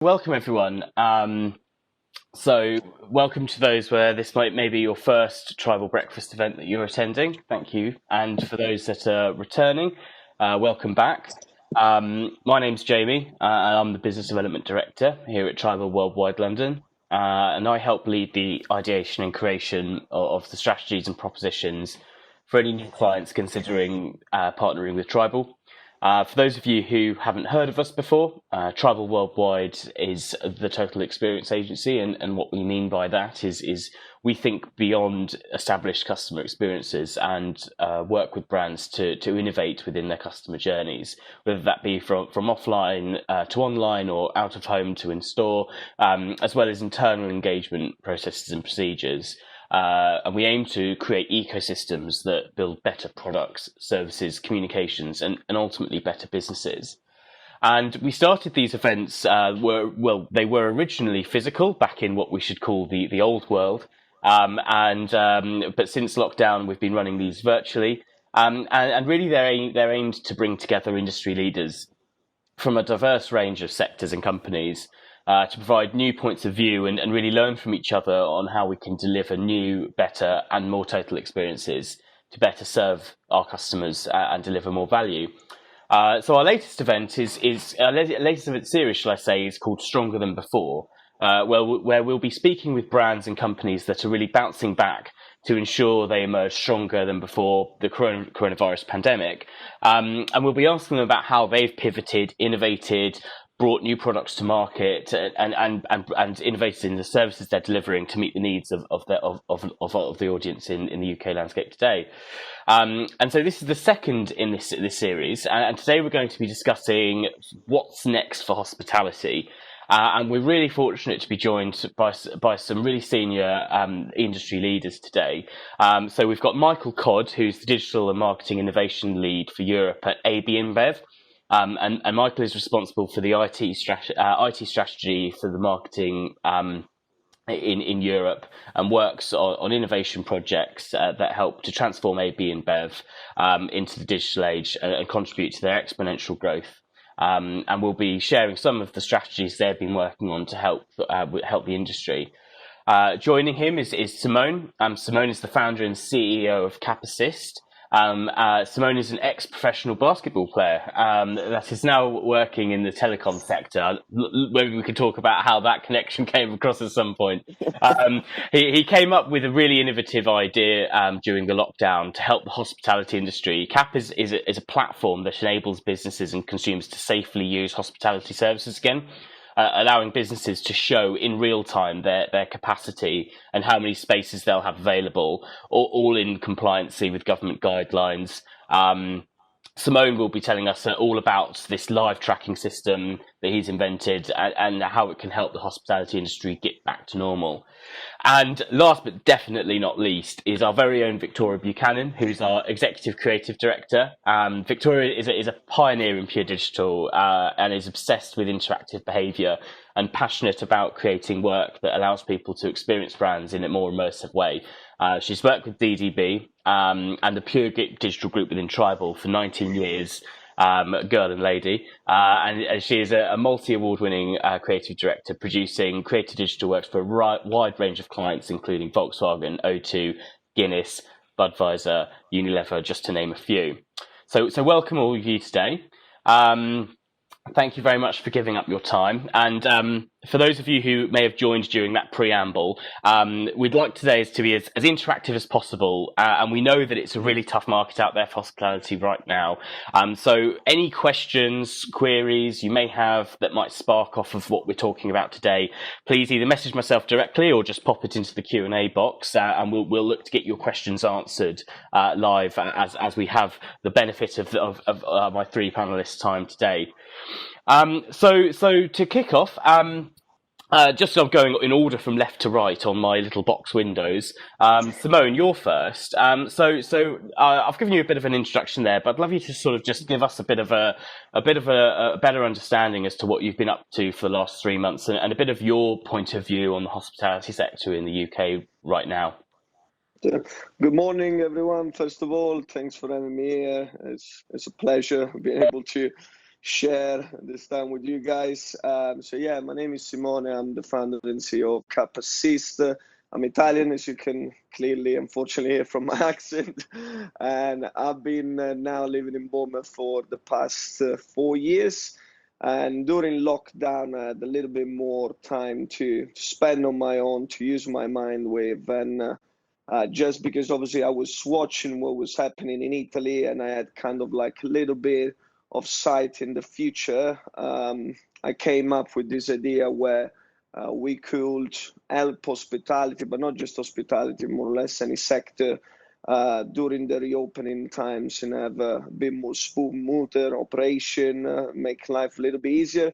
Welcome, everyone. Welcome to those where this may be your first tribal breakfast event that you're attending. Thank you. And for those that are returning, welcome back. My name's Jamie, and I'm the Business Development Director here at Tribal Worldwide London. And I help lead the ideation and creation of the strategies and propositions for any new clients considering partnering with Tribal. For those of you who haven't heard of us before, Tribal Worldwide is the total experience agency, and what we mean by that is we think beyond established customer experiences and work with brands to innovate within their customer journeys, whether that be from offline to online or out of home to in store, as well as internal engagement processes and procedures. And we aim to create ecosystems that build better products, services, communications, and ultimately better businesses. And we started these events, they were originally physical back in what we should call the old world. But since lockdown, we've been running these virtually. And really they're aimed to bring together industry leaders from a diverse range of sectors and companies to provide new points of view and really learn from each other on how we can deliver new, better and more total experiences to better serve our customers and deliver more value. So our latest event latest event series, shall I say, is called Stronger Than Before, where we'll be speaking with brands and companies that are really bouncing back to ensure they emerge stronger than before the coronavirus pandemic. And we'll be asking them about how they've pivoted, innovated, brought new products to market and innovated in the services they're delivering to meet the needs of the audience in the UK landscape today. And so this is the second in this series, and today we're going to be discussing what's next for hospitality. And we're really fortunate to be joined by some really senior industry leaders today. So we've got Michael Codd, who's the Digital and Marketing Innovation Lead for Europe at AB-InBev. And Michael is responsible for the IT strategy for the marketing in Europe, and works on innovation projects that help to transform AB-InBev into the digital age and contribute to their exponential growth. And we'll be sharing some of the strategies they've been working on to help the industry. Joining him is Simone. Simone is the founder and CEO of CAPP. Simone is an ex-professional basketball player that is now working in the telecom sector. Maybe we could talk about how that connection came across at some point. He came up with a really innovative idea during the lockdown to help the hospitality industry. CAPP is a platform that enables businesses and consumers to safely use hospitality services again, allowing businesses to show in real time their capacity and how many spaces they'll have available, all in compliancy with government guidelines. Simone will be telling us all about this live tracking system that he's invented and how it can help the hospitality industry get back to normal. And last but definitely not least is our very own Victoria Buchanan, who's our Executive Creative Director. Victoria is a pioneer in pure digital and is obsessed with interactive behaviour and passionate about creating work that allows people to experience brands in a more immersive way. She's worked with DDB and the pure digital group within Tribal for 19 years, girl and lady, and she is a multi-award winning creative director, producing creative digital works for a wide range of clients, including Volkswagen, O2, Guinness, Budweiser, Unilever, just to name a few. So welcome all of you today. Thank you very much for giving up your time. And for those of you who may have joined during that preamble, we'd like today to be as interactive as possible. And we know that it's a really tough market out there for hospitality right now. So any questions, queries you may have that might spark off of what we're talking about today, please either message myself directly or just pop it into the Q&A box, and we'll look to get your questions answered live as we have the benefit of my three panelists' time today. So to kick off, just so I'm going in order from left to right on my little box windows. Simone, you're first. So I've given you a bit of an introduction there, but I'd love you to sort of just give us a bit of a better understanding as to what you've been up to for the last 3 months and a bit of your point of view on the hospitality sector in the UK right now. Good morning, everyone. First of all, thanks for having me here. It's a pleasure being able to share this time with you guys. So yeah, my name is Simone. I'm the founder and CEO of CAPP. I'm Italian, as you can clearly, unfortunately, hear from my accent. And I've been now living in Bournemouth for the past 4 years. And during lockdown, I had a little bit more time to spend on my own, to use my mind with. And just because obviously I was watching what was happening in Italy and I had kind of like a little bit of sight in the future, I came up with this idea where we could help hospitality, but not just hospitality, more or less any sector during the reopening times and have a bit more smoother operation, make life a little bit easier,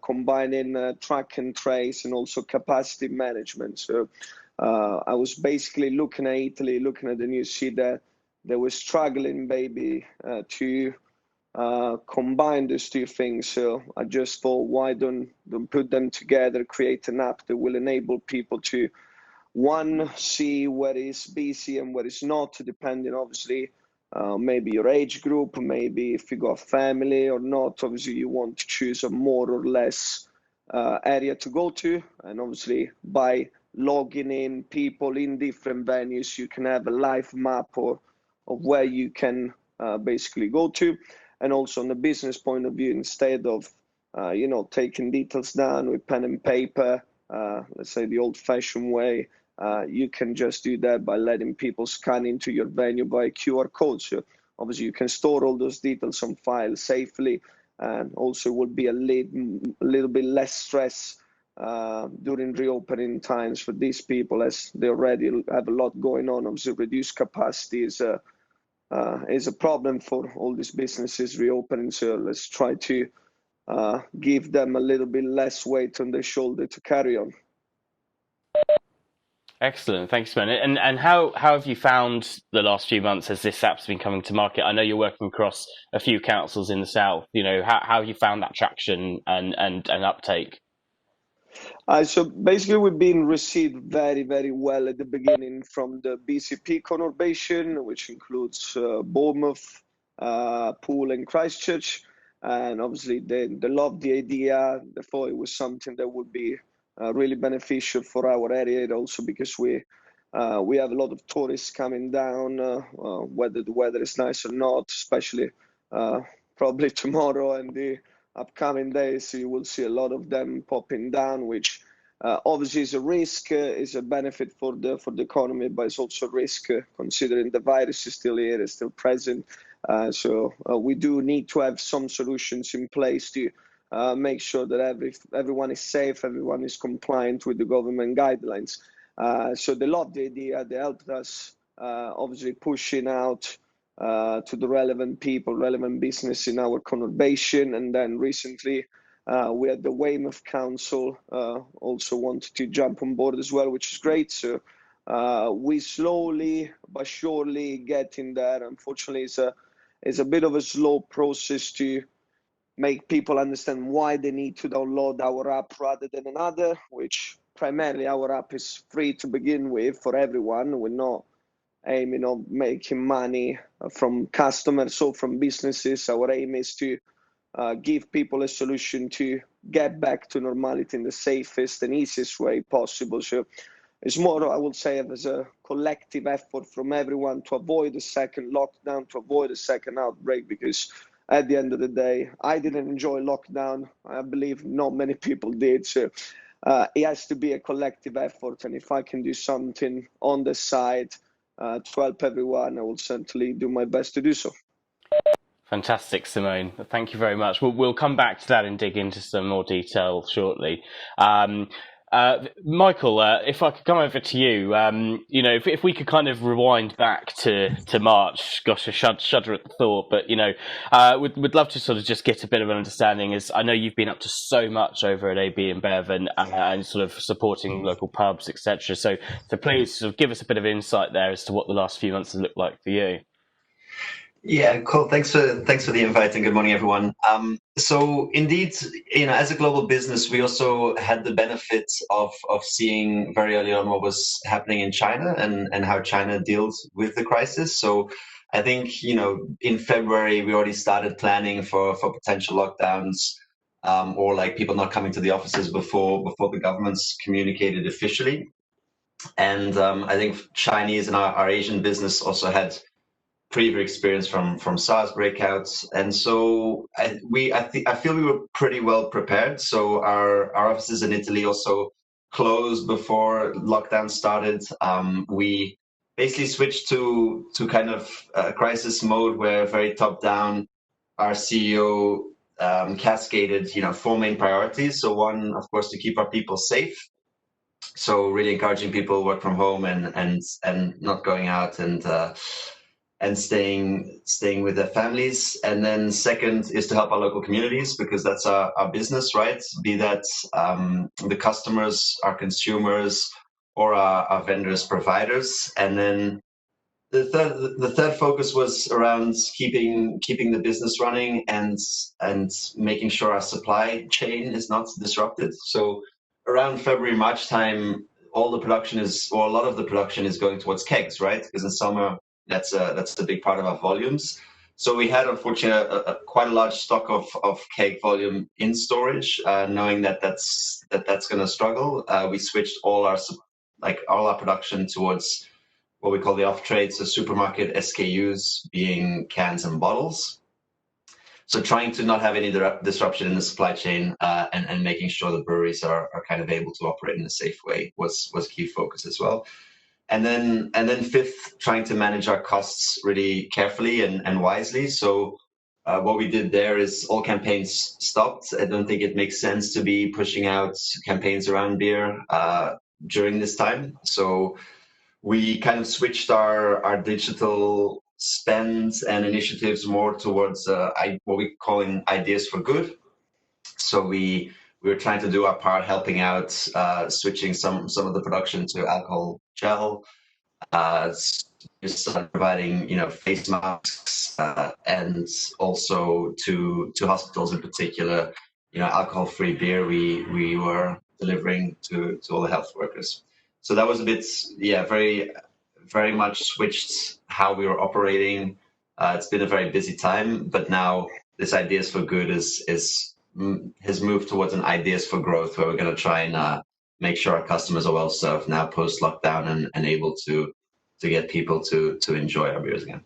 combining track and trace and also capacity management. So I was basically looking at Italy, looking at the news, see that they were struggling maybe to combine these two things. So I just thought, why don't put them together, create an app that will enable people to, one, see what is busy and what is not, depending obviously maybe your age group, maybe if you got a family or not. Obviously, you want to choose a more or less area to go to, and obviously by logging in people in different venues, you can have a live map of where you can basically go to. And also on the business point of view, instead of taking details down with pen and paper, let's say the old-fashioned way, you can just do that by letting people scan into your venue by QR code. So obviously you can store all those details on file safely, and also will be a little bit less stress during reopening times for these people, as they already have a lot going on. Obviously, reduced capacity is a problem for all these businesses reopening. So let's try to give them a little bit less weight on their shoulder to carry on. Excellent, thanks, Simone. And how have you found the last few months as this app's been coming to market? I know you're working across a few councils in the south. How have you found that traction and uptake? So basically, we've been received very, very well at the beginning from the BCP conurbation, which includes Bournemouth, Poole, and Christchurch. And obviously, they loved the idea. They thought it was something that would be really beneficial for our area, also because we have a lot of tourists coming down, whether the weather is nice or not, especially probably tomorrow and the upcoming days. You will see a lot of them popping down, which obviously is a risk, is a benefit for the economy, but it's also a risk considering the virus is still here, is still present. So we do need to have some solutions in place to make sure that everyone is safe, everyone is compliant with the government guidelines. So they loved the idea. They helped us obviously pushing out to the relevant people, relevant business in our conurbation. And then recently we had the Weymouth Council also wanted to jump on board as well, which is great. So we slowly but surely getting there. Unfortunately, it's a bit of a slow process to make people understand why they need to download our app rather than another, which primarily our app is free to begin with for everyone. We're not aiming on making money from customers or from businesses. Our aim is to give people a solution to get back to normality in the safest and easiest way possible. So it's more, I would say, as a collective effort from everyone to avoid a second lockdown, to avoid a second outbreak, because at the end of the day, I didn't enjoy lockdown. I believe not many people did. So it has to be a collective effort. And if I can do something on the side to help everyone, I will certainly do my best to do so. Fantastic, Simone. Thank you very much. We'll come back to that and dig into some more detail shortly. Michael, if I could come over to you, if we could kind of rewind back to March, gosh, I shudder at the thought, but, we'd love to sort of just get a bit of an understanding, as I know you've been up to so much over at AB-InBev and sort of supporting local pubs, etc. So please sort of give us a bit of insight there as to what the last few months have looked like for you. Yeah, cool. Thanks for the invite and good morning, everyone. So indeed, as a global business, we also had the benefit of seeing very early on what was happening in China and how China deals with the crisis. So I think, in February, we already started planning for potential lockdowns, or like people not coming to the offices before the government's communicated officially. And I think Chinese and our Asian business also had previous experience from SARS breakouts, and so I feel we were pretty well prepared. So our offices in Italy also closed before lockdown started. We basically switched to kind of crisis mode, where very top down. Our CEO cascaded, four main priorities. So one, of course, to keep our people safe. So really encouraging people to work from home and not going out and staying with their families. And then second is to help our local communities, because that's our business, right? Be that the customers, our consumers, or our vendors, providers. And then the third focus was around keeping the business running and making sure our supply chain is not disrupted. So around February, March time, a lot of the production is going towards kegs, right? Because in summer, that's a big part of our volumes. So we had, unfortunately, quite a large stock of keg volume in storage, knowing that's going to struggle. We switched all our production towards what we call the off trade, so supermarket SKUs, being cans and bottles. So trying to not have any disruption in the supply chain, and making sure the breweries are kind of able to operate in a safe way was key focus as well. And then fifth, trying to manage our costs really carefully and wisely. So what we did there is all campaigns stopped. I don't think it makes sense to be pushing out campaigns around beer during this time. So we kind of switched our digital spends and initiatives more towards what we're calling ideas for good. So we were trying to do our part, helping out, switching some of the production to alcohol gel, providing face masks, and also to hospitals in particular, alcohol-free beer we were delivering to all the health workers. So that was a bit, very, very much switched how we were operating. It's been a very busy time, but now this Ideas for Good has moved towards an Ideas for Growth, where we're going to try and make sure our customers are well served now post lockdown and able to get people to enjoy our beers again.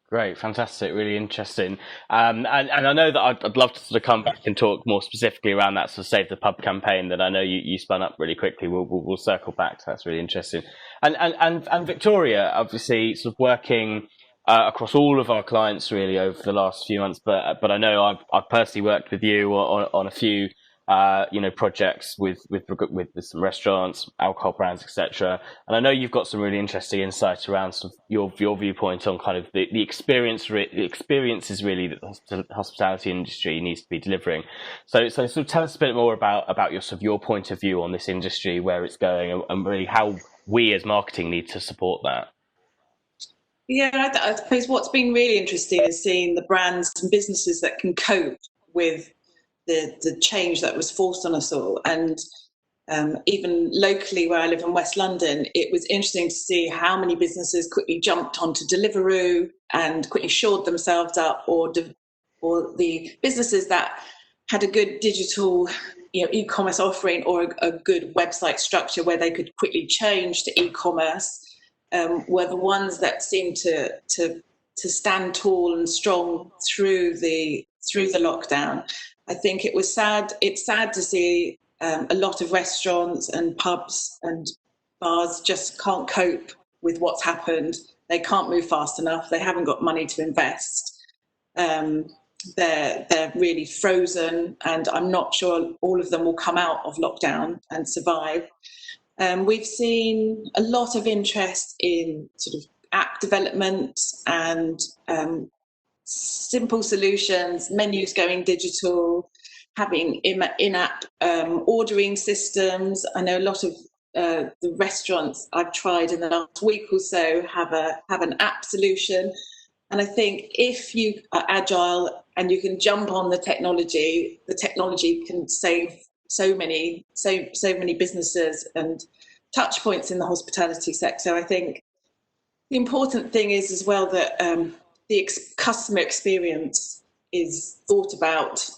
Great, fantastic, really interesting. And I know that I'd love to sort of come back and talk more specifically around that sort of Save the Pub campaign that I know you spun up really quickly. We'll circle back to that's really interesting. And Victoria, obviously, sort of working across all of our clients really over the last few months, but I know I've personally worked with you on a few projects with some restaurants, alcohol brands, etc. And I know you've got some really interesting insights around sort of your viewpoint on kind of the experiences really that the hospitality industry needs to be delivering. So sort of tell us a bit more about your point of view on this industry, where it's going, and really how we as marketing need to support that. Yeah, I suppose what's been really interesting is seeing the brands and businesses that can cope with the change that was forced on us all. And even locally, where I live in West London, it was interesting to see how many businesses quickly jumped onto Deliveroo and quickly shored themselves up, or the businesses that had a good digital e-commerce offering, or a good website structure where they could quickly change to e-commerce, were the ones that seemed to stand tall and strong through the lockdown. I think it was sad. It's sad to see a lot of restaurants and pubs and bars just can't cope with what's happened. They can't move fast enough. They haven't got money to invest. They're really frozen, and I'm not sure all of them will come out of lockdown and survive. We've seen a lot of interest in sort of app development and simple solutions, menus going digital, having in-app ordering systems. I know a lot of the restaurants I've tried in the last week or so have an app solution. And I think if you are agile and you can jump on the technology can save so many businesses and touch points in the hospitality sector. I think The important thing is as well that the customer experience is thought about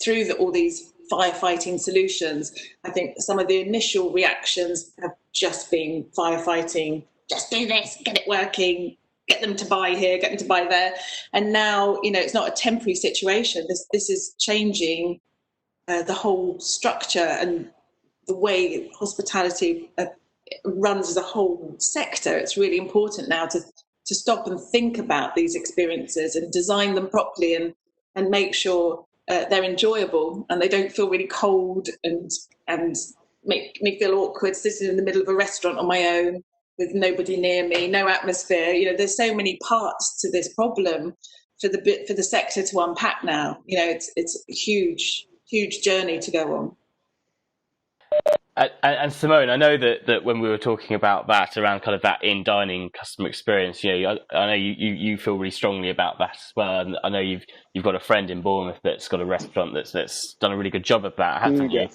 through all these firefighting solutions. I think some of the initial reactions have just been firefighting, just do this, get it working, get them to buy here, get them to buy there. And now, it's not a temporary situation. This is changing the whole structure and the way hospitality runs as a whole sector. It's really important now to stop and think about these experiences and design them properly and make sure they're enjoyable and they don't feel really cold and make me feel awkward sitting in the middle of a restaurant on my own with nobody near me, no atmosphere. There's so many parts to this problem for the sector to unpack now. It's a huge journey to go on. And Simone, I know that when we were talking about that around kind of that in-dining customer experience, I know you feel really strongly about that as well. And I know you've got a friend in Bournemouth that's got a restaurant that's done a really good job of that, haven't you?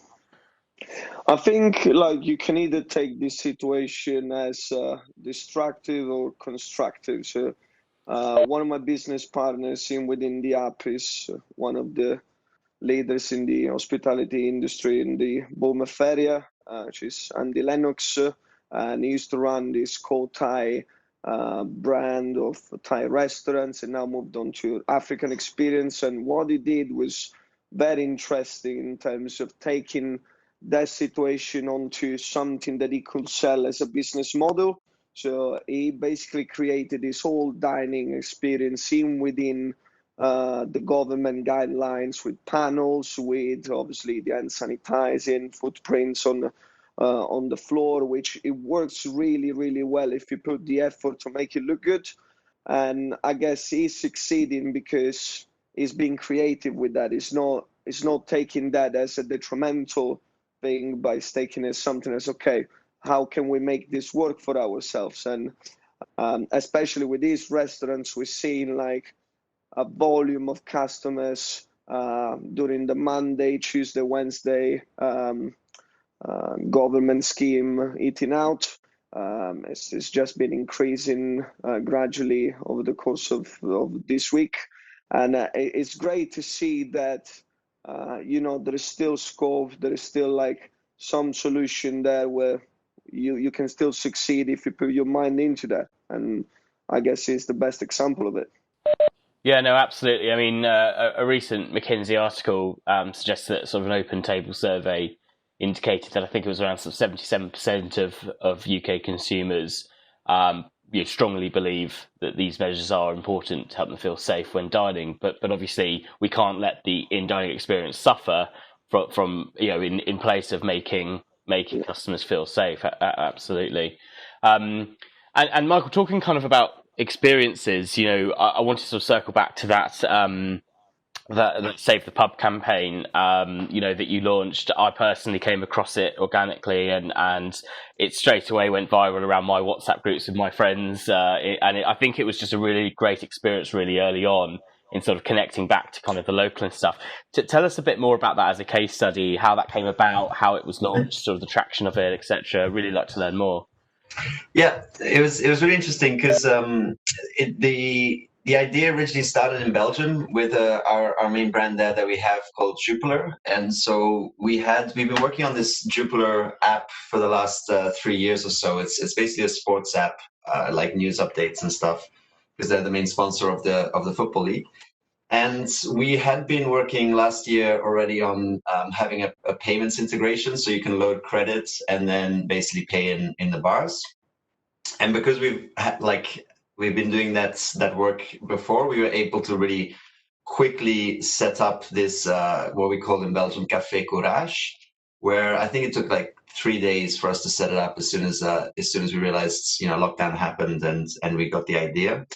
I think you can either take this situation as destructive or constructive. So one of my business partners within the app is one of the leaders in the hospitality industry in the Bournemouth area, which is Andy Lennox, and he used to run this Thai brand of Thai restaurants and now moved on to African experience. And what he did was very interesting in terms of taking that situation onto something that he could sell as a business model. So he basically created this whole dining experience within the government guidelines with panels, with obviously the hand sanitizing, footprints on the floor, which it works really, really well if you put the effort to make it look good. And I guess he's succeeding because he's being creative with that. It's not taking that as a detrimental thing, by taking it as something as, okay, how can we make this work for ourselves? And especially with these restaurants, we're seeing a volume of customers during the Monday, Tuesday, Wednesday government scheme eating out. It's just been increasing gradually over the course of this week. And it's great to see that, there is still scope, there is still some solution there where you can still succeed if you put your mind into that. And I guess it's the best example of it. Yeah, no, absolutely. I mean, a recent McKinsey article suggests that sort of an open table survey indicated that I think it was around sort of 77% of UK consumers strongly believe that these measures are important to help them feel safe when dining. But obviously, we can't let the in-dining experience suffer from in place of making customers feel safe. Absolutely. And Michael, talking kind of about experiences, I want to sort of circle back to that that Save the Pub campaign, that you launched. I personally came across it organically, and it straight away went viral around my WhatsApp groups with my friends. I think it was just a really great experience really early on in sort of connecting back to kind of the local and stuff. Tell us a bit more about that as a case study, how that came about, how it was launched, sort of the traction of it, etc. Really like to learn more. Yeah, it was really interesting because the idea originally started in Belgium with our main brand there that we have called Jupiler. And so we've been working on this Jupiler app for the last 3 years or so. It's basically a sports app, like news updates and stuff, because they're the main sponsor of the football league. And we had been working last year already on having a payments integration, so you can load credits and then basically pay in the bars. And because we've been doing that work before, we were able to really quickly set up this what we call in Belgium Café Courage, where I think it took 3 days for us to set it up as soon as we realized lockdown happened and we got the idea.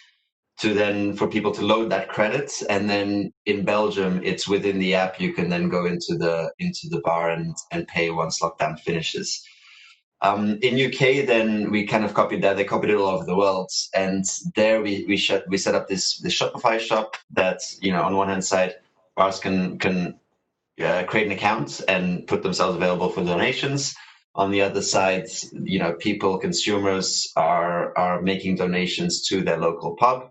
To then for people to load that credit, and then in Belgium it's within the app you can then go into the bar and pay once lockdown finishes. In UK then we kind of copied that. They copied it all over the world, and there we set up this Shopify shop that on one hand side bars can create an account and put themselves available for donations. On the other side, people, consumers are making donations to their local pub,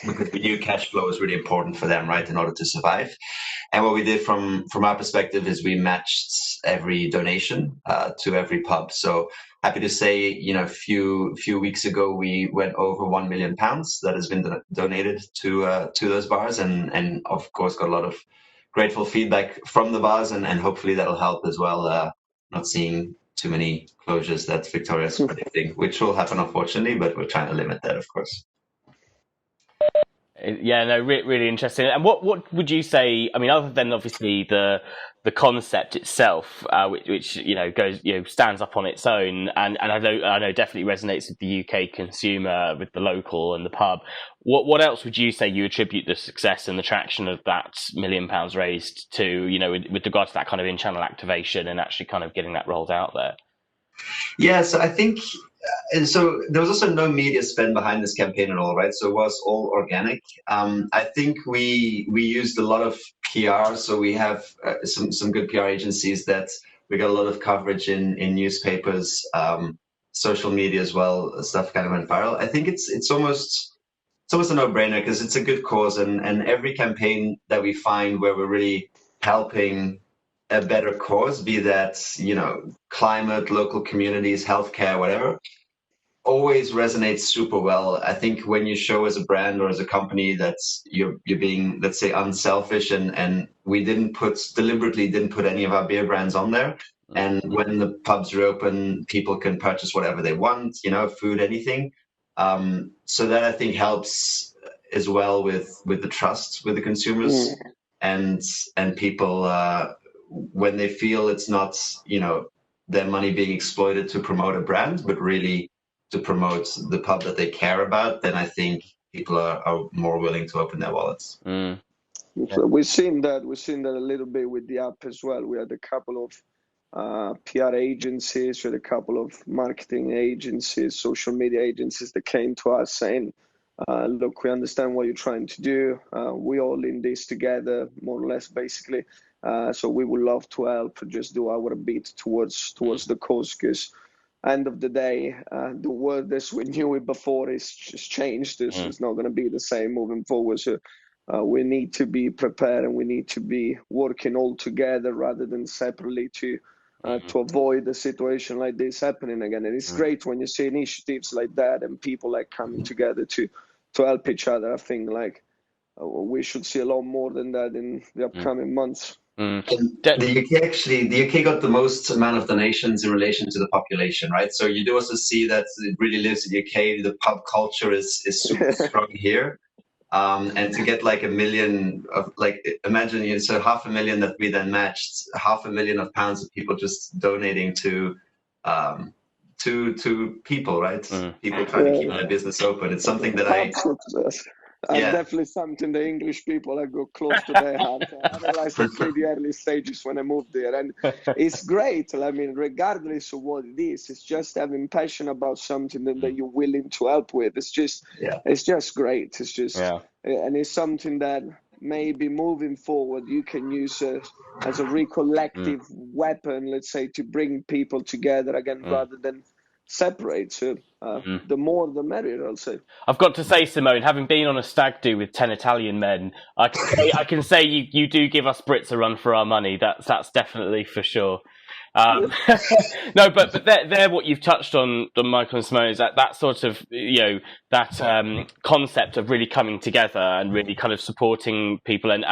because we knew cash flow is really important for them, right, in order to survive. And what we did from our perspective is we matched every donation to every pub. So happy to say, a few weeks ago, we went over £1 million that has been donated to those bars, and of course got a lot of grateful feedback from the bars, and hopefully that'll help as well. Not seeing too many closures that Victoria's predicting, which will happen unfortunately, but we're trying to limit that, of course. Yeah, no, really interesting. And what would you say? I mean, other than obviously the concept itself, which goes stands up on its own, and I know definitely resonates with the UK consumer, with the local and the pub. What else would you say you attribute the success and the traction of that £1 million raised to? With regard to that kind of in-channel activation and actually kind of getting that rolled out there. Yeah, so I think, and so there was also no media spend behind this campaign at all, right? So it was all organic. I think we used a lot of PR, so we have some good PR agencies that we got a lot of coverage in newspapers, social media as well. Stuff kind of went viral. I think it's almost a no-brainer because it's a good cause, and every campaign that we find where we're really helping a better cause, be that climate, local communities, healthcare, whatever, always resonates super well. I think when you show as a brand or as a company that you're being, let's say, unselfish, and we deliberately didn't put any of our beer brands on there, and when the pubs reopen, people can purchase whatever they want, food, anything. So that I think helps as well with the trust with the consumers, and people when they feel it's not their money being exploited to promote a brand, but really to promote the pub that they care about, then I think people are more willing to open their wallets. Yeah. So we've seen that a little bit with the app as well. We had a couple of PR agencies, we had a couple of marketing agencies, social media agencies that came to us saying, look, we understand what you're trying to do. We all in this together, more or less, basically. So we would love to help, just do our bit towards the cause, because end of the day, the world as we knew it before is just changed. It's not going to be the same moving forward. So we need to be prepared, and we need to be working all together rather than separately to avoid a situation like this happening again. And it's great when you see initiatives like that and people like coming together to help each other. I think we should see a lot more than that in the upcoming months. The UK got the most amount of donations in relation to the population, right? So you do also see that it really lives in the UK. The pub culture is super strong here. And to get like £1 million of, imagine, so £500,000 that we then matched, £500,000 of people just donating to people, right? People trying to keep their business open. It's something that definitely something the English people that go close to their heart. I realized in pretty early stages when I moved there, and it's great. I mean, regardless of what it is, it's just having passion about something that you're willing to help with. It's just great. It's just, and it's something that maybe moving forward you can use as a recollective weapon, let's say, to bring people together again rather than separate. So the more the merrier, I'll say. I've got to say, Simone, having been on a stag do with 10 Italian men, I can say you do give us Brits a run for our money. That's definitely for sure. No, but they're what you've touched on, Michael and Simone, is that sort of that concept of really coming together and really kind of supporting people. And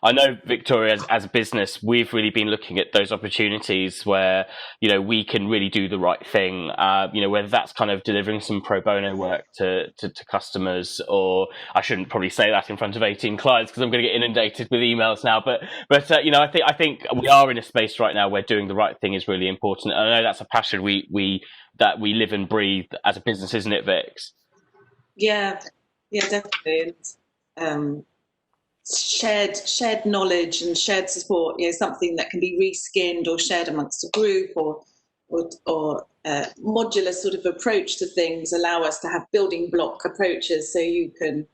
I know, Victoria, as a business, we've really been looking at those opportunities where we can really do the right thing. Whether that's kind of delivering some pro bono work to customers, or I shouldn't probably say that in front of 18 clients because I'm going to get inundated with emails now. But I think we are in a space right now where doing the right thing is really important. And I know that's a passion we live and breathe as a business, isn't it, Vix? Yeah, definitely. Shared knowledge and shared support, something that can be reskinned or shared amongst a group, or modular sort of approach to things allow us to have building block approaches, so you can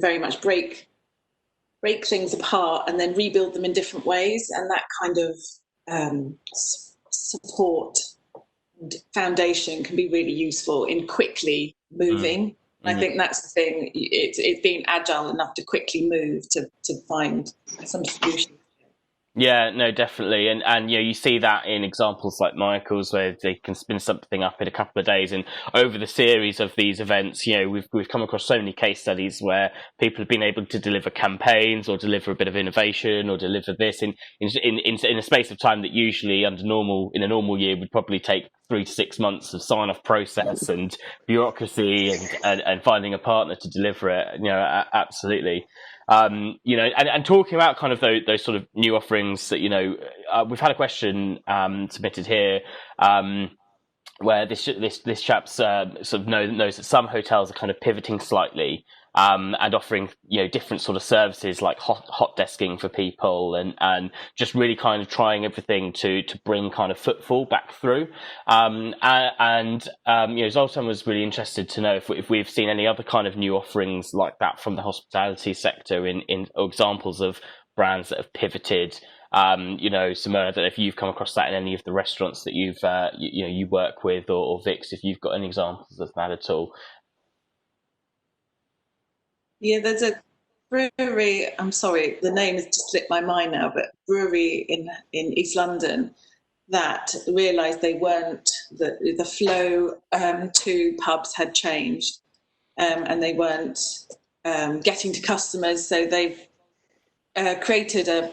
very much break things apart and then rebuild them in different ways, and that kind of support foundation can be really useful in quickly moving. I think that's the thing. It's being agile enough to quickly move to find some solutions. Yeah, no, definitely, and you see that in examples like Michael's, where they can spin something up in a couple of days. And over the series of these events, we've come across so many case studies where people have been able to deliver campaigns, or deliver a bit of innovation, or deliver this in a space of time that usually in a normal year would probably take 3 to 6 months of sign-off process and bureaucracy and finding a partner to deliver it. Absolutely. And talking about kind of those sort of new offerings that, we've had a question submitted here where this chap's sort of knows that some hotels are kind of pivoting slightly and offering different sort of services like hot desking for people and just really kind of trying everything to bring kind of footfall back through. Zoltan was really interested to know if we've seen any other kind of new offerings like that from the hospitality sector in examples of brands that have pivoted. Simone, I don't know if you've come across that in any of the restaurants that you've you work with, or Vix, if you've got any examples of that at all. Yeah, there's a brewery, I'm sorry, the name has just slipped my mind now, but brewery in East London that realised they weren't, the flow to pubs had changed and they weren't getting to customers. So they've created a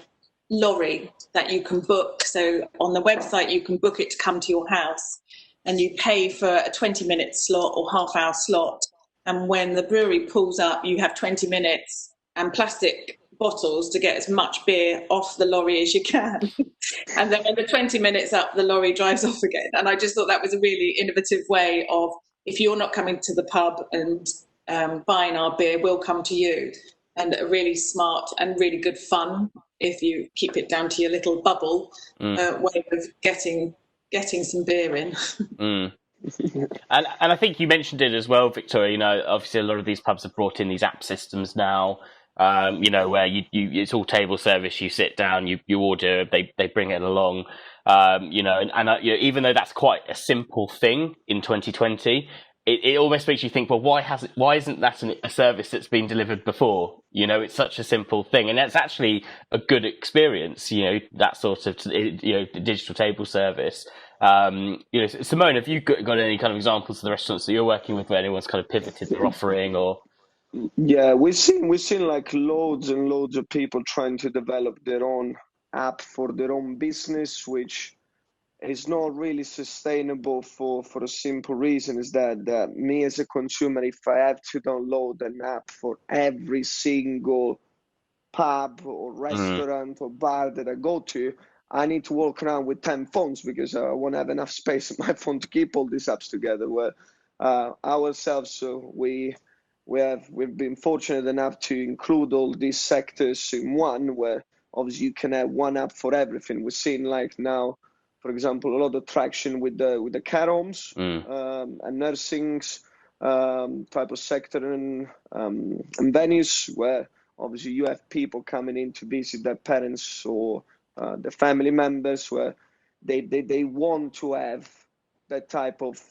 lorry that you can book. So on the website, you can book it to come to your house and you pay for a 20-minute slot or half-hour slot. And when the brewery pulls up, you have 20 minutes and plastic bottles to get as much beer off the lorry as you can. And then when the 20 minutes up, the lorry drives off again. And I just thought that was a really innovative way of, if you're not coming to the pub and buying our beer, we'll come to you. And a really smart and really good fun, if you keep it down to your little bubble, way of getting some beer in. And I think you mentioned it as well, Victoria. Obviously a lot of these pubs have brought in these app systems now. Where you it's all table service. You sit down, you order, they bring it along. Even though that's quite a simple thing in 2020, it almost makes you think, well, why isn't that a service that's been delivered before? It's such a simple thing, and that's actually a good experience. That sort of digital table service. Simone, have you got any kind of examples of the restaurants that you're working with where anyone's kind of pivoted their offering or? Yeah, we've seen like loads and loads of people trying to develop their own app for their own business, which is not really sustainable for a simple reason, is that me as a consumer, if I have to download an app for every single pub or restaurant or bar that I go to, I need to walk around with 10 phones because I won't have enough space on my phone to keep all these apps together. Where ourselves, we've been fortunate enough to include all these sectors in one, where obviously you can have one app for everything. We're seeing like now, for example, a lot of traction with the care homes and nursing's type of sector and venues, where obviously you have people coming in to visit their parents or their family members, where they want to have that type of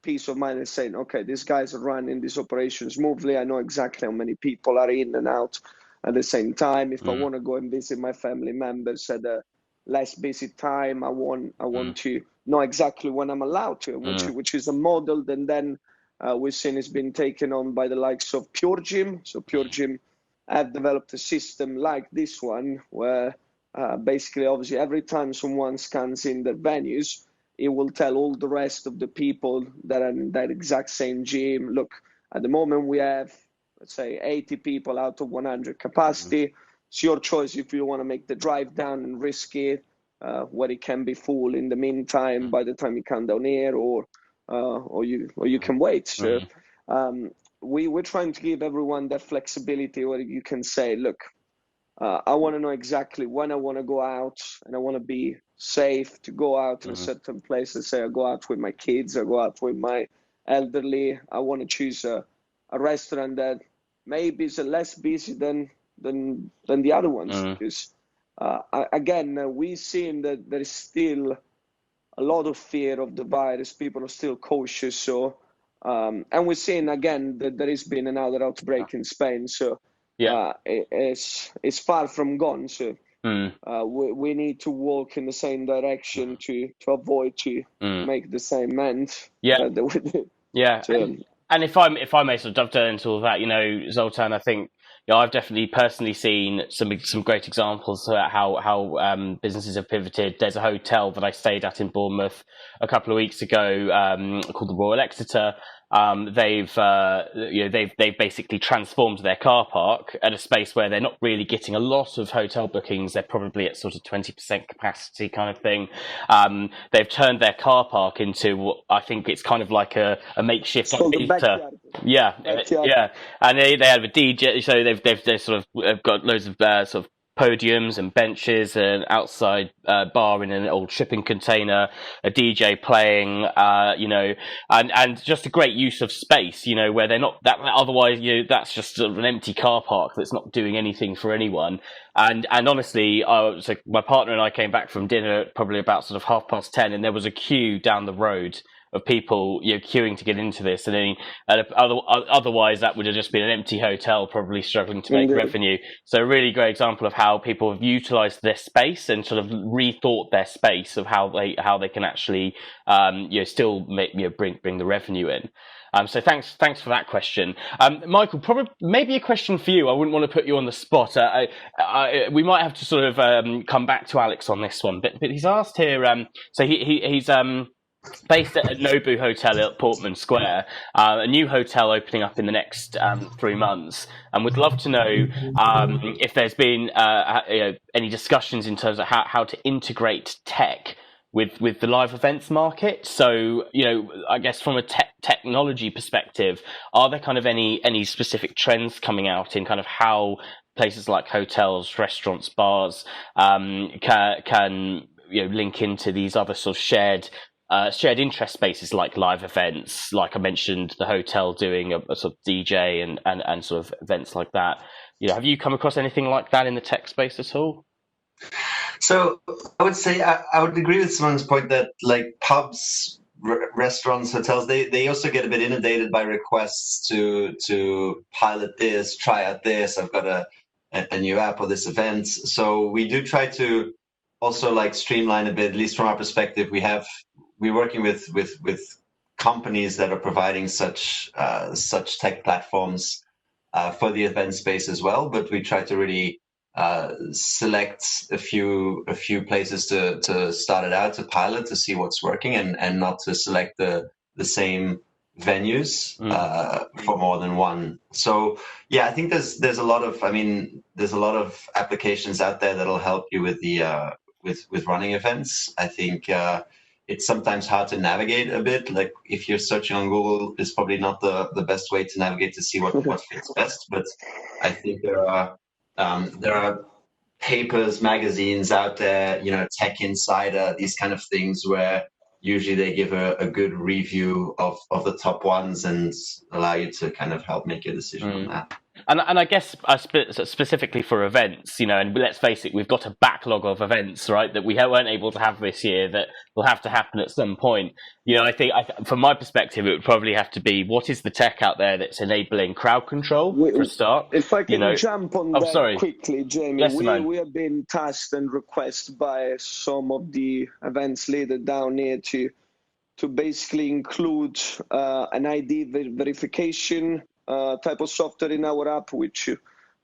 peace of mind and saying, okay, these guys are running this operation smoothly. I know exactly how many people are in and out at the same time. If I want to go and visit my family members at a less busy time, I want to know exactly when I'm allowed to, which is a model that then we've seen has been taken on by the likes of Pure Gym. So Pure Gym have developed a system like this one, where basically, obviously, every time someone scans in their venues, it will tell all the rest of the people that are in that exact same gym, look, at the moment we have, let's say, 80 people out of 100 capacity. It's your choice if you want to make the drive down and risk it, where it can be full in the meantime by the time you come down here, or you can wait. So we're trying to give everyone that flexibility where you can say, look, I want to know exactly when I want to go out, and I want to be safe to go out in a certain place. Let's say I go out with my kids, I go out with my elderly. I want to choose a restaurant that maybe is less busy than the other ones, because again, we've seen that there is still a lot of fear of the virus. People are still cautious. So, and we're seeing again that there has been another outbreak in Spain. So, it's far from gone. So, we need to walk in the same direction to avoid to make the same end that we did. Yeah. So, and if I may sort of dovetail into all that, Zoltan, I think I've definitely personally seen some great examples about how businesses have pivoted. There's a hotel that I stayed at in Bournemouth a couple of weeks ago called the Royal Exeter. They've basically transformed their car park at a space where they're not really getting a lot of hotel bookings. They're probably at sort of 20% capacity kind of thing. They've turned their car park into what I think it's kind of like a makeshift theatre. Yeah. And they have a DJ, so they've sort of got loads of sort of podiums and benches, and outside bar in an old shipping container, a DJ playing, and just a great use of space, where they're not that otherwise, that's just sort of an empty car park that's not doing anything for anyone. And honestly, so my partner and I came back from dinner probably about sort of 10:30, and there was a queue down the road of people queuing to get into this, and then otherwise that would have just been an empty hotel probably struggling to make revenue. So a really great example of how people have utilized their space and sort of rethought their space of how they can actually still bring the revenue in. So thanks for that question. Michael, probably maybe a question for you. I wouldn't want to put you on the spot. We might have to sort of come back to Alex on this one, but he's asked here. So he's based at Nobu Hotel at Portman Square, a new hotel opening up in the next 3 months, and would love to know if there's been any discussions in terms of how to integrate tech with the live events market. So, I guess from a technology perspective, are there kind of any specific trends coming out in kind of how places like hotels, restaurants, bars can link into these other sort of shared interest spaces like live events, like I mentioned, the hotel doing a sort of DJ and sort of events like that. Have you come across anything like that in the tech space at all? So I would say I would agree with Simone's point that like pubs, restaurants, hotels, they also get a bit inundated by requests to pilot this, try out this. I've got a new app or this event. So we do try to also like streamline a bit, at least from our perspective. We're working with companies that are providing such tech platforms for the event space as well. But we try to really select a few places to start it out, to pilot, to see what's working, and not to select the same venues for more than one. So yeah, I think there's a lot of applications out there that'll help you with the with running events. I think it's sometimes hard to navigate a bit. Like if you're searching on Google, it's probably not the best way to navigate to see what fits best. But I think there are papers, magazines out there, Tech Insider, these kind of things where usually they give a good review of the top ones and allow you to kind of help make your decision on that. And I guess specifically for events, and let's face it, we've got a backlog of events, right, that we weren't able to have this year that will have to happen at some point. I think from my perspective, it would probably have to be, what is the tech out there that's enabling crowd control for a start? If I can jump on that quickly, Jamie, yes, we have been tasked and requested by some of the events leaders down here to basically include an ID verification type of software in our app, which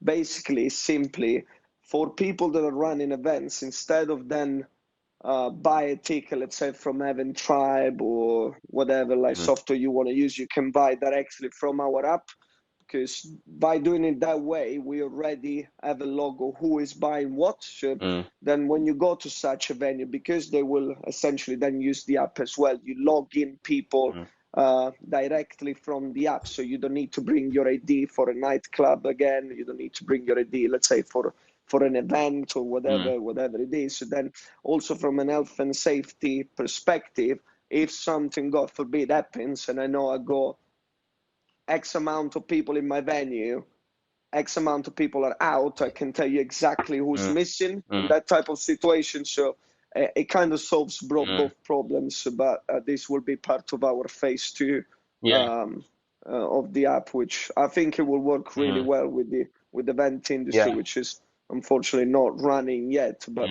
basically simply for people that are running events, instead of then buy a ticket, let's say from Event Tribe or whatever software you want to use, you can buy directly from our app. Because by doing it that way, we already have a logo who is buying what. So then when you go to such a venue, because they will essentially then use the app as well, you log in people directly from the app. So you don't need to bring your ID for a nightclub again. You don't need to bring your ID, let's say, for an event or whatever it is. So then also from an health and safety perspective, if something, God forbid, happens, and I know I go X amount of people in my venue, X amount of people are out, I can tell you exactly who's missing in that type of situation. So it kind of solves both problems, but this will be part of our phase 2 of the app, which I think it will work really well with the event industry, which is unfortunately not running yet, but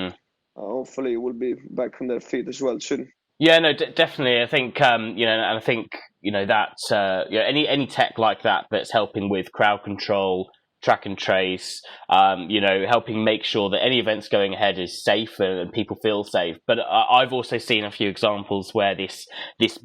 hopefully it will be back on their feet as well soon. Yeah, no, definitely. I think and I think that any tech like that that's helping with crowd control, track and trace, helping make sure that any events going ahead is safe and people feel safe. But I've also seen a few examples where this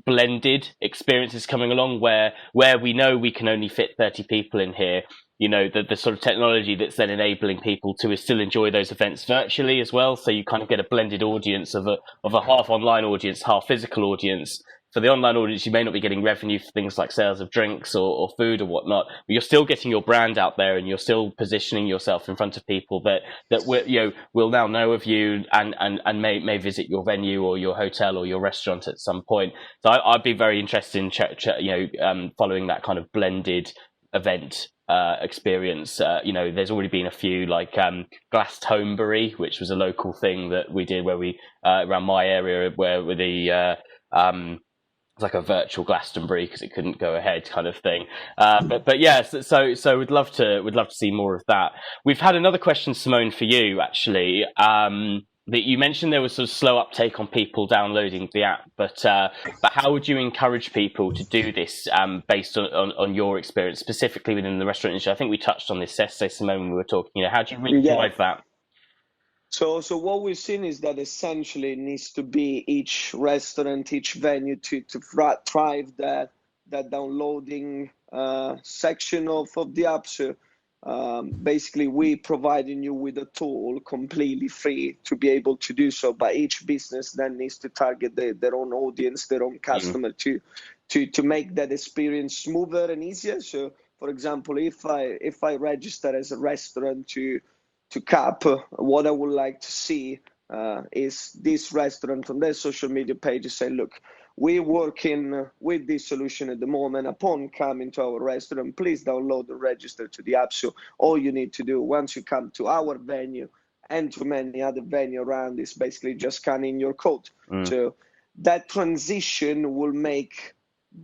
blended experience is coming along, where we know we can only fit 30 people in here. The sort of technology that's then enabling people to still enjoy those events virtually as well. So you kind of get a blended audience of a half online audience, half physical audience. For the online audience, you may not be getting revenue for things like sales of drinks or food or whatnot, but you're still getting your brand out there, and you're still positioning yourself in front of people that will now know of you and may visit your venue or your hotel or your restaurant at some point. So I'd be very interested in following that kind of blended event experience. There's already been a few, like Glastonbury, which was a local thing that we did where we around my area, where with the it's like a virtual Glastonbury because it couldn't go ahead, kind of thing. But yeah, so we'd love to see more of that. We've had another question, Simone, for you actually. That you mentioned there was sort of slow uptake on people downloading the app, but how would you encourage people to do this based on your experience, specifically within the restaurant industry? I think we touched on this yesterday, Simone, when we were talking. How do you really drive that? So what we've seen is that essentially it needs to be each restaurant, each venue to thrive that downloading section of the app. So basically, we providing you with a tool completely free to be able to do so. But each business then needs to target their own audience, their own customer to make that experience smoother and easier. So, for example, if I register as a restaurant to CAPP, what I would like to see is this restaurant on their social media pages say, look, we're working with this solution at the moment. Upon coming to our restaurant, please download and register to the app. So all you need to do once you come to our venue and to many other venues around is basically just scan in your code. So that transition will make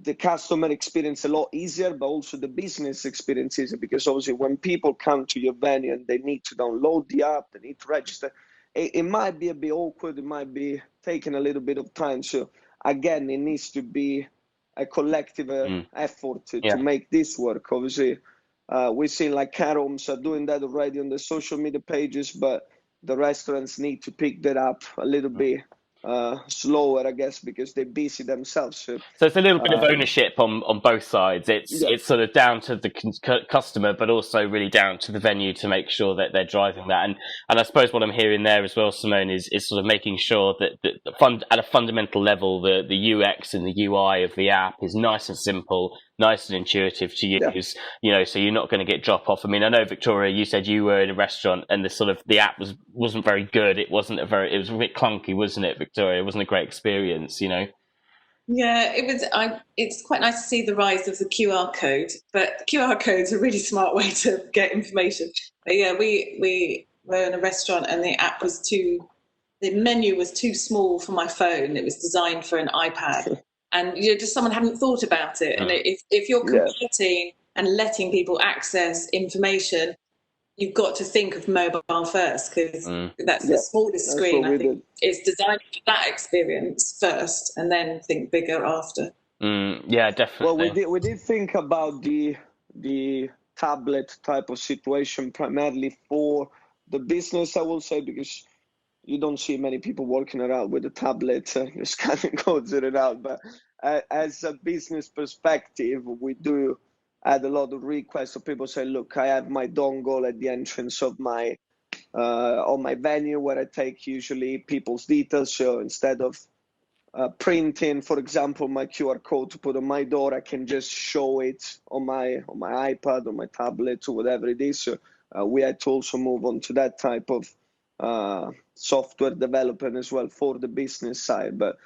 the customer experience a lot easier, but also the business experience easier, because obviously when people come to your venue and they need to download the app, they need to register, it might be a bit awkward, it might be taking a little bit of time. So again, it needs to be a collective effort to make this work. Obviously, we've seen like car homes are doing that already on the social media pages, but the restaurants need to pick that up a little bit slower, I guess, because they're busy themselves. So it's a little bit of ownership on both sides. It's sort of down to the customer, but also really down to the venue to make sure that they're driving that. And I suppose what I'm hearing there as well, Simone, is sort of making sure that at a fundamental level, the UX and the UI of the app is nice and simple, nice and intuitive to use. So you're not going to get drop off. I mean, I know, Victoria, you said you were in a restaurant and the app wasn't very good. It was a bit clunky, wasn't it, Victoria? It wasn't a great experience, Yeah, it was. It's quite nice to see the rise of the QR code, but QR code's a really smart way to get information. But yeah, we were in a restaurant and the menu was too small for my phone. It was designed for an iPad. And just someone hadn't thought about it. And if you're competing and letting people access information, you've got to think of mobile first, because that's the smallest screen. I think it's designed for that experience first, and then think bigger after. Yeah, definitely. Well, we did think about the tablet type of situation primarily for the business, I will say, because you don't see many people walking around with a tablet, scanning codes in and out. But as a business perspective, we do add a lot of requests. So people say, look, I have my dongle at the entrance of my on my venue where I take usually people's details. So instead of printing, for example, my QR code to put on my door, I can just show it on my iPad or my tablet or whatever it is. So we had to also move on to that type of software development as well for the business side. But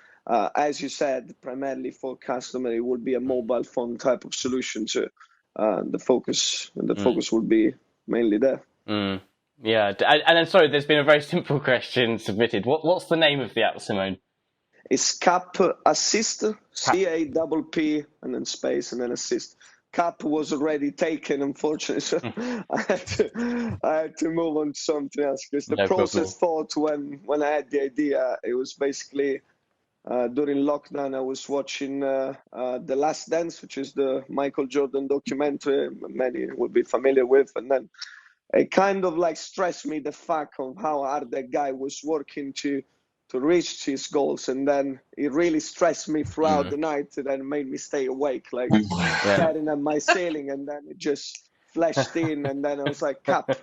as you said, primarily for customer, it would be a mobile phone type of solution. So the focus will be mainly there. Yeah, and then sorry, there's been a very simple question submitted. What's the name of the app, Simone? It's CAPP Assist, CAPP, and then space, and then Assist. CAPP was already taken, unfortunately, so I had to move on to something else, because the process thought when I had the idea, it was basically during lockdown. I was watching The Last Dance, which is the Michael Jordan documentary many will be familiar with, and then it kind of like stressed me the fact of how hard that guy was working to reach his goals, and then it really stressed me throughout the night, and then made me stay awake, like staring at my ceiling, and then it just flashed in, and then I was like, CAPP,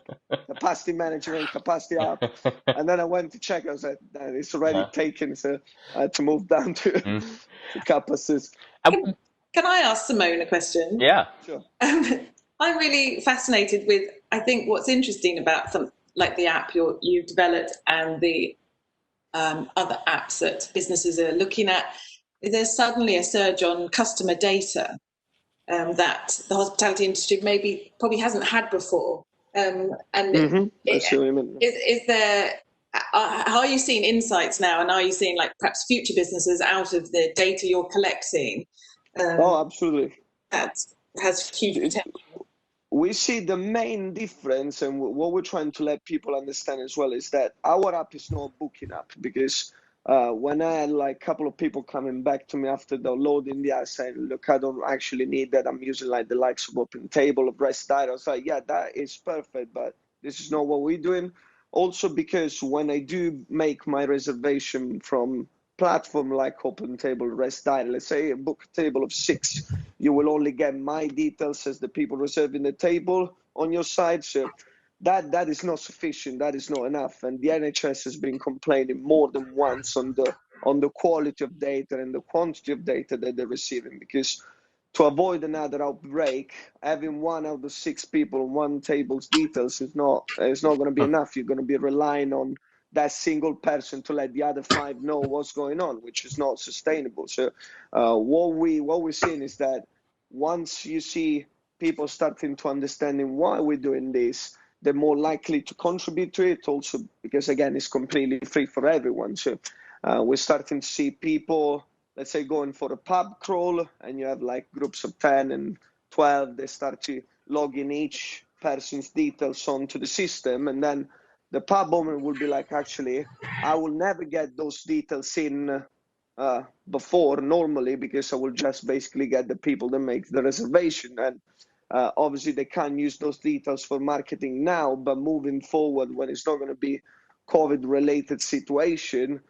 capacity management, capacity app, and then I went to check. I was like, it's already taken, so I had to move down to CAPP Assist. Can I ask Simone a question? Yeah, sure. I'm really fascinated with, I think what's interesting about some like the app you've developed and the other apps that businesses are looking at, there's suddenly a surge on customer data that the hospitality industry probably hasn't had before. And is there, are you seeing insights now, and are you seeing like perhaps future businesses out of the data you're collecting? Absolutely. That has huge potential. We see the main difference, and what we're trying to let people understand as well, is that our app is not a booking app, because when I had like a couple of people coming back to me after downloading the app saying, look, I don't actually need that, I'm using like the likes of Open Table, of Rest Diet. I was like, yeah, that is perfect, but this is not what we're doing. Also because when I do make my reservation from platform like Open Table, Rest Diet, let's say a book table of 6, you will only get my details as the people reserving the table on your side. So that is not sufficient, that is not enough. And the NHS has been complaining more than once on the quality of data and the quantity of data that they're receiving, because to avoid another outbreak, having 1 out of 6 people on one table's details is not going to be enough. You're going to be relying on that single person to let the other 5 know what's going on, which is not sustainable. So what we're seeing is that once you see people starting to understanding why we're doing this, they're more likely to contribute to it, also because, again, it's completely free for everyone. So we're starting to see people, let's say, going for a pub crawl, and you have like groups of 10 and 12, they start to log in each person's details onto the system, and then the pub owner will be like, actually, I will never get those details in before normally, because I will just basically get the people that make the reservation. And obviously they can't use those details for marketing now, but moving forward, when it's not going to be COVID-related situation,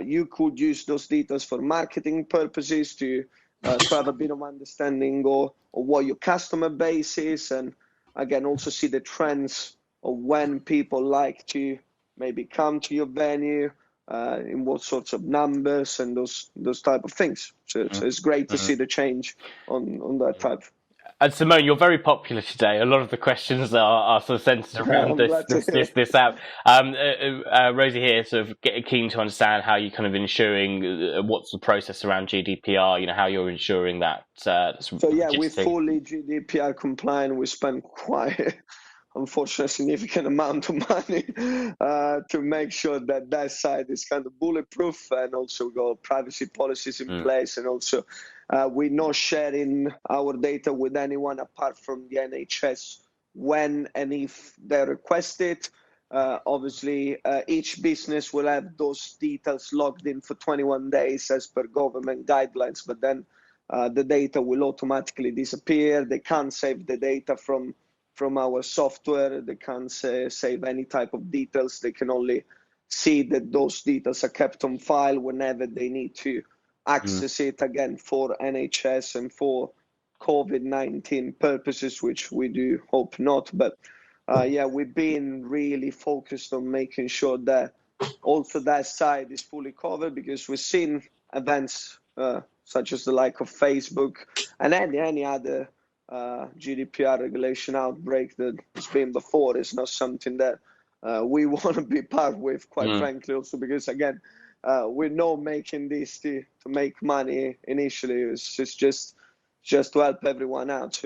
you could use those details for marketing purposes to have a bit of understanding of what your customer base is, and again, also see the trends of when people like to maybe come to your venue, in what sorts of numbers, and those type of things. So it's great to see the change on that type. And Simone, you're very popular today. A lot of the questions are sort of centered around this app. Rosie here, sort of keen to understand how you kind of ensuring what's the process around GDPR. You know, how you're ensuring that. So yeah, we're fully GDPR compliant. We spend quite, unfortunately, a significant amount of money to make sure that side is kind of bulletproof, and also got privacy policies in place, and also we're not sharing our data with anyone apart from the NHS when and if they request it. Obviously, each business will have those details logged in for 21 days as per government guidelines, but then the data will automatically disappear. They can't save the data from our software. They can't save any type of details. They can only see that those details are kept on file whenever they need to access it, again, for NHS and for COVID-19 purposes, which we do hope not. But yeah, we've been really focused on making sure that also that side is fully covered, because we've seen events such as the like of Facebook and any other GDPR regulation outbreak that has been before. Is not something that we want to be part with, quite frankly, also because, again, we're not making this to make money initially. It's just to help everyone out.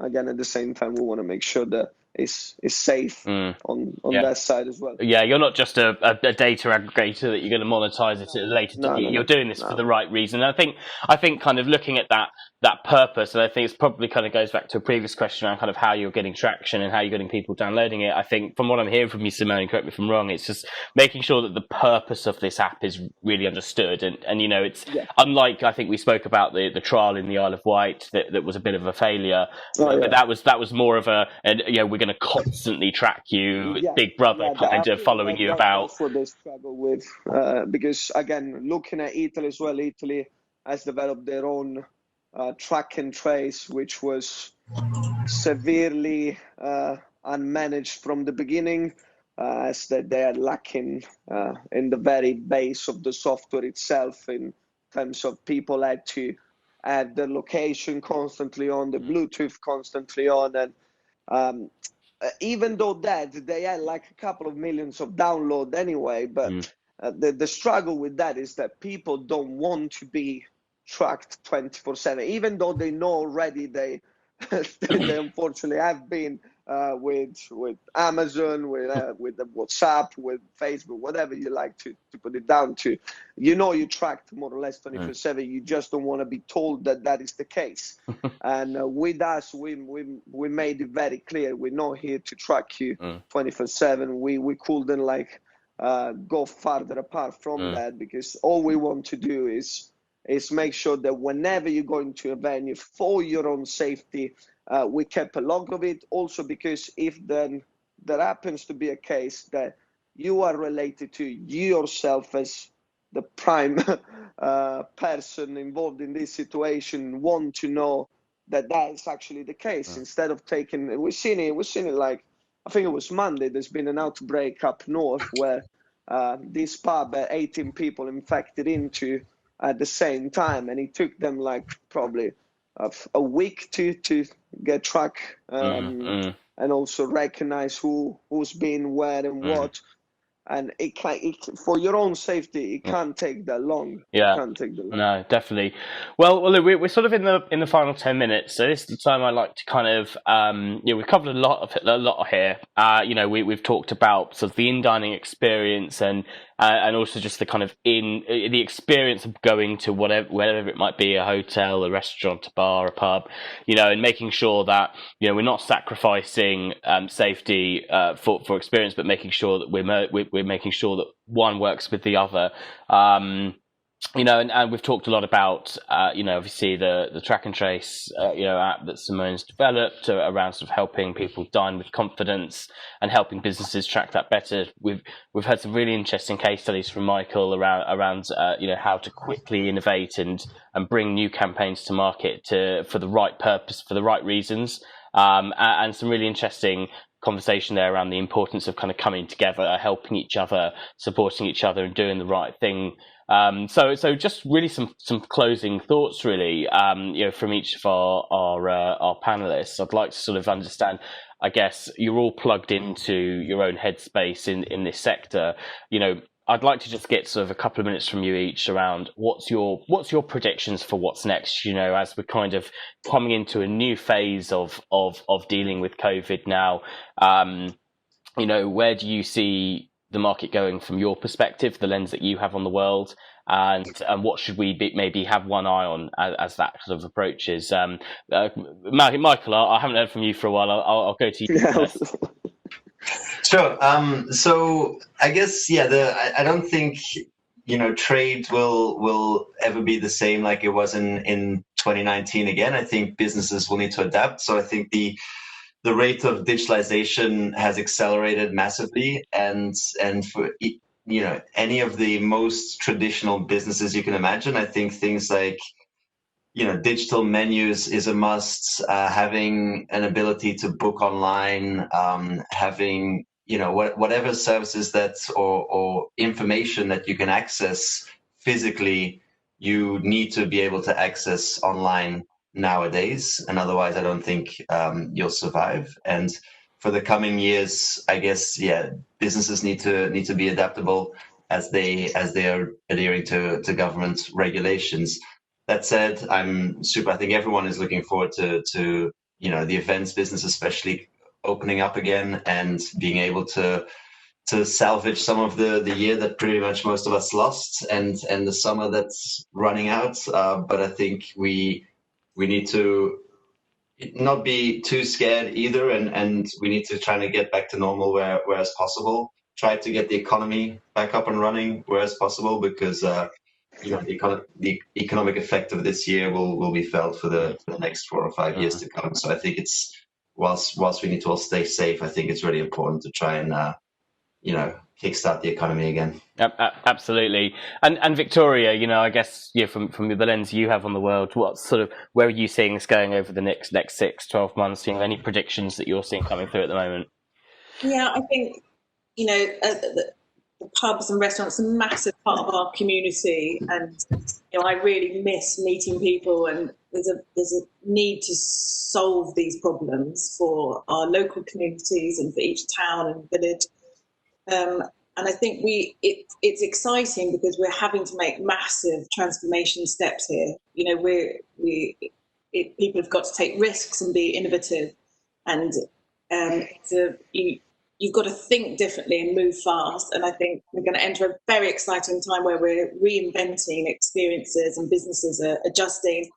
Again, at the same time, we want to make sure that is safe on that side as well. Yeah, you're not just a data aggregator that you're going to monetize it at a later date. You're doing this for the right reason. And I think kind of looking at that purpose, and I think it's probably kind of goes back to a previous question around kind of how you're getting traction and how you're getting people downloading it. I think from what I'm hearing from you, Simone, correct me if I'm wrong, it's just making sure that the purpose of this app is really understood. And you know, it's unlike, I think we spoke about the trial in the Isle of Wight that was a bit of a failure, but that was more of you know, we're going to constantly track you, Big Brother kind of following you about. That's what they struggle with, because again, looking at Italy as well, Italy has developed their own track and trace, which was severely unmanaged from the beginning, as that they are lacking in the very base of the software itself, in terms of people had to add the location constantly on, the Bluetooth constantly on, and even though that they had like a couple of millions of download anyway, but the struggle with that is that people don't want to be tracked 24/7, even though they know already they unfortunately have been with Amazon, with the WhatsApp, with Facebook, whatever you like to put it down to. You know, you tracked more or less 24/7. You just don't want to be told that is the case. And with us, we made it very clear we're not here to track you 24/7. We couldn't like go farther apart from that, because all we want to do is make sure that whenever you go into a venue, for your own safety, we kept a log of it. Also, because if then there happens to be a case that you are related to, you yourself as the prime person involved in this situation, want to know that is actually the case. Instead of taking, we've seen it like, I think it was Monday, there's been an outbreak up north where this pub had 18 people infected into at the same time, and it took them like probably a week to get track and also recognize who's been where and what. And it for your own safety, it can't take that long. Yeah, it can't take that long. No, definitely. Well, look, we're sort of in the final 10 minutes, so this is the time I like to kind of we've covered a lot here. You know, we've talked about sort of the in-dining experience and also just the kind of the experience of going to whatever it might be, a hotel, a restaurant, a bar, a pub, you know, and making sure that, you know, we're not sacrificing safety for experience, but making sure that we're making sure that one works with the other. You know, and we've talked a lot about, you know, obviously the track and trace, you know, app that Simone's developed around sort of helping people dine with confidence and helping businesses track that better. We've had some really interesting case studies from Michael around you know, how to quickly innovate and bring new campaigns to market for the right purpose, for the right reasons, and some really interesting conversation there around the importance of kind of coming together, helping each other, supporting each other, and doing the right thing. So just really some closing thoughts, really, you know, from each of our panelists. I'd like to sort of understand, I guess you're all plugged into your own headspace in this sector. You know, I'd like to just get sort of a couple of minutes from you each around what's your predictions for what's next, you know, as we're kind of coming into a new phase of dealing with COVID now. You know, where do you see the market going from your perspective, the lens that you have on the world, and what should we maybe have one eye on as that sort of approaches? Michael, I haven't heard from you for a while. I'll go to you first. Sure. So I guess, I don't think, you know, trade will ever be the same like it was in 2019 again. I think businesses will need to adapt. So I think the rate of digitalization has accelerated massively, and for, you know, any of the most traditional businesses you can imagine, I think things like, you know, digital menus is a must. Having an ability to book online, having, you know, whatever services that or information that you can access physically, you need to be able to access online nowadays, and otherwise I don't think you'll survive. And for the coming years, I guess, businesses need to be adaptable as they are adhering to government regulations. That said, I think everyone is looking forward to, you know, the events business, especially opening up again and being able to salvage some of the year that pretty much most of us lost, and the summer that's running out. But I think we need to not be too scared either, and we need to try to get back to normal where as possible. Try to get the economy back up and running where as possible, because the economic effect of this year will be felt for the next 4 or 5 years to come. So I think it's whilst we need to all stay safe, I think it's really important to try and kickstart the economy again. Absolutely. And Victoria, I guess from the lens you have on the world, where are you seeing this going over the next 6-12 months? Any predictions that you're seeing coming through at the moment? Yeah, I think the pubs and restaurants are a massive part of our community, and I really miss meeting people, and there's a need to solve these problems for our local communities and for each town and village. And I think it's exciting because we're having to make massive transformation steps here. People have got to take risks and be innovative, and you've got to think differently and move fast. And I think we're going to enter a very exciting time where we're reinventing experiences and businesses are adjusting.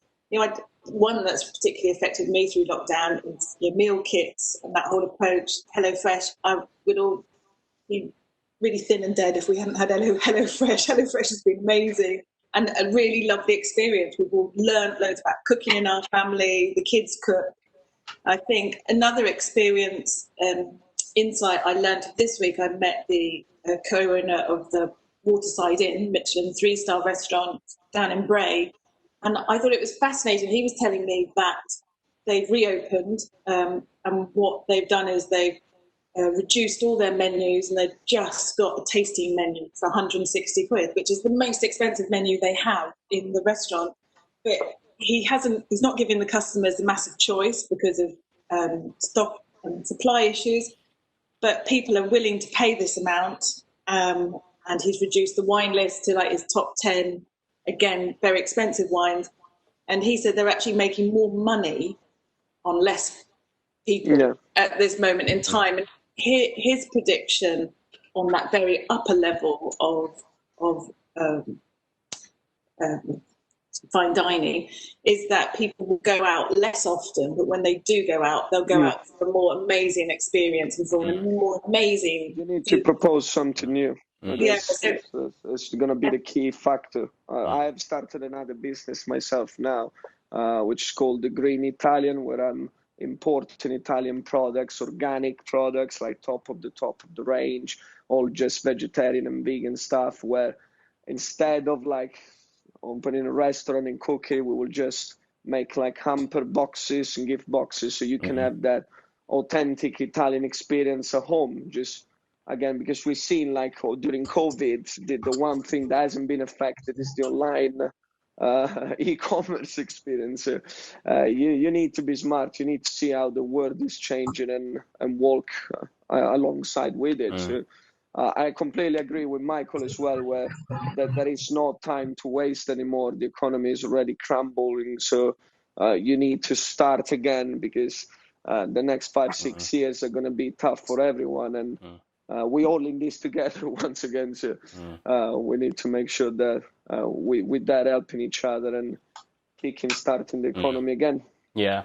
One that's particularly affected me through lockdown is your meal kits and that whole approach. HelloFresh, we'd all be really thin and dead if we hadn't had HelloFresh. HelloFresh has been amazing, and I really love the experience. We've all learned loads about cooking in our family. The kids cook. I think another experience, insight I learned this week, I met the co-owner of the Waterside Inn, Michelin 3-star restaurant down in Bray, and I thought it was fascinating. He was telling me that they've reopened, and what they've done is they've reduced all their menus, and they've just got a tasting menu for 160 quid, which is the most expensive menu they have in the restaurant. But he's not giving the customers a massive choice because of stock and supply issues, but people are willing to pay this amount, and he's reduced the wine list to his top 10, again, very expensive wines. And he said they're actually making more money on less people at this moment in time. And his prediction on that very upper level of fine dining is that people will go out less often, but when they do go out, they'll go out for a more amazing experience and for a more amazing... You need to propose something new. It's going to be the key factor. I have started another business myself now, which is called The Green Italian, where I'm importing Italian products, organic products, like top of the range, all just vegetarian and vegan stuff, where instead of opening a restaurant and cooking, we will just make hamper boxes and gift boxes, so you can have that authentic Italian experience at home. Just again, because we've seen during COVID, the one thing that hasn't been affected is the online e-commerce experience. You need to be smart. You need to see how the world is changing and walk alongside with it. So, I completely agree with Michael as well, where that there is no time to waste anymore. The economy is already crumbling, so you need to start again, because the next 5-6 years are going to be tough for everyone, and we all in this together once again. So we need to make sure that with that helping each other and starting the economy again. Yeah,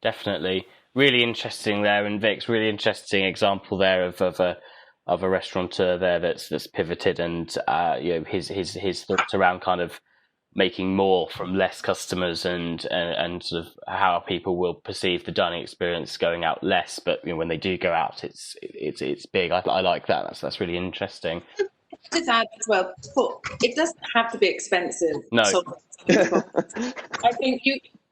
definitely. Really interesting there, and Vic's really interesting example there of a restaurateur there that's pivoted, and his thoughts around kind of making more from less customers, and sort of how people will perceive the dining experience going out less, but when they do go out, it's big. I like that. That's really interesting. Just add as well, it doesn't have to be expensive. No. I think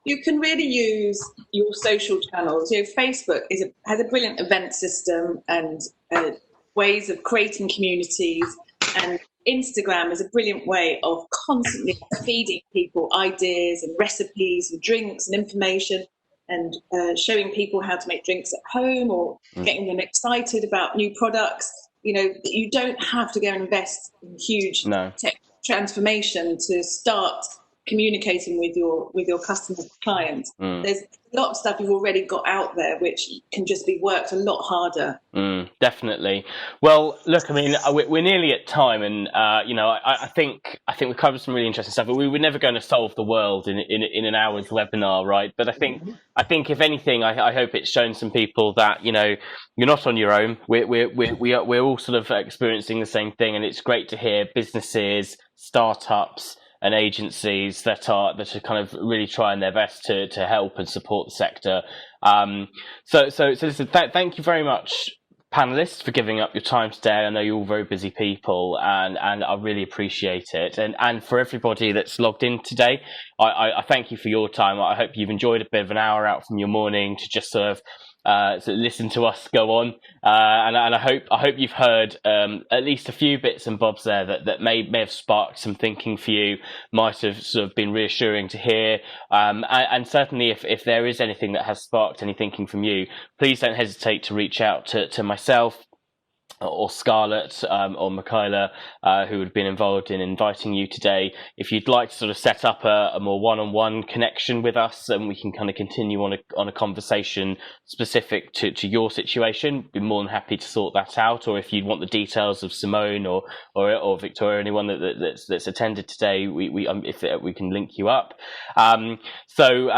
you can really use your social channels. Facebook has a brilliant event system and ways of creating communities, and Instagram is a brilliant way of constantly feeding people ideas and recipes and drinks and information, and showing people how to make drinks at home, or getting them excited about new products. You don't have to go and invest in huge tech transformation to start communicating with your customers, clients. There's a lot of stuff you've already got out there which can just be worked a lot harder. Definitely. Well, look, I mean, we're nearly at time, and I think we've covered some really interesting stuff. But we were never going to solve the world in an hour's webinar, right? But I think if anything, I hope it's shown some people that you're not on your own. We're all sort of experiencing the same thing, and it's great to hear businesses, startups, and agencies that are kind of really trying their best to help and support the sector. So listen, thank you very much, panelists, for giving up your time today. I know you're all very busy people, and I really appreciate it. And for everybody that's logged in today, I thank you for your time. I hope you've enjoyed a bit of an hour out from your morning to just sort of listen to us go on, and I hope you've heard at least a few bits and bobs there that may have sparked some thinking for you, might have sort of been reassuring to hear, and certainly if there is anything that has sparked any thinking from you, please don't hesitate to reach out to myself or Scarlett or Michaela, who would have been involved in inviting you today. If you'd like to sort of set up a more one-on-one connection with us, and we can kind of continue on a conversation specific to your situation, be more than happy to sort that out. Or if you want the details of Simone or Victoria, anyone that's attended today, if we can link you up. So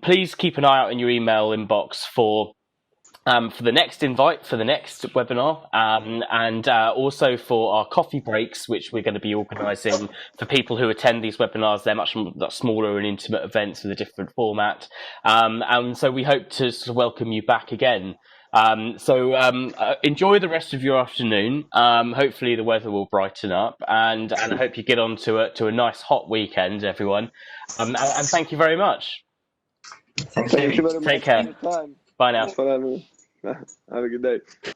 please keep an eye out in your email inbox for the next invite for the next webinar, and also for our coffee breaks, which we're going to be organising for people who attend these webinars. They're much smaller and intimate events with a different format, and so we hope to sort of welcome you back again. So enjoy the rest of your afternoon. Hopefully the weather will brighten up, and I hope you get on to a nice hot weekend, everyone. And thank you very much. Thank you very much. Take care. Bye now. Have a good day.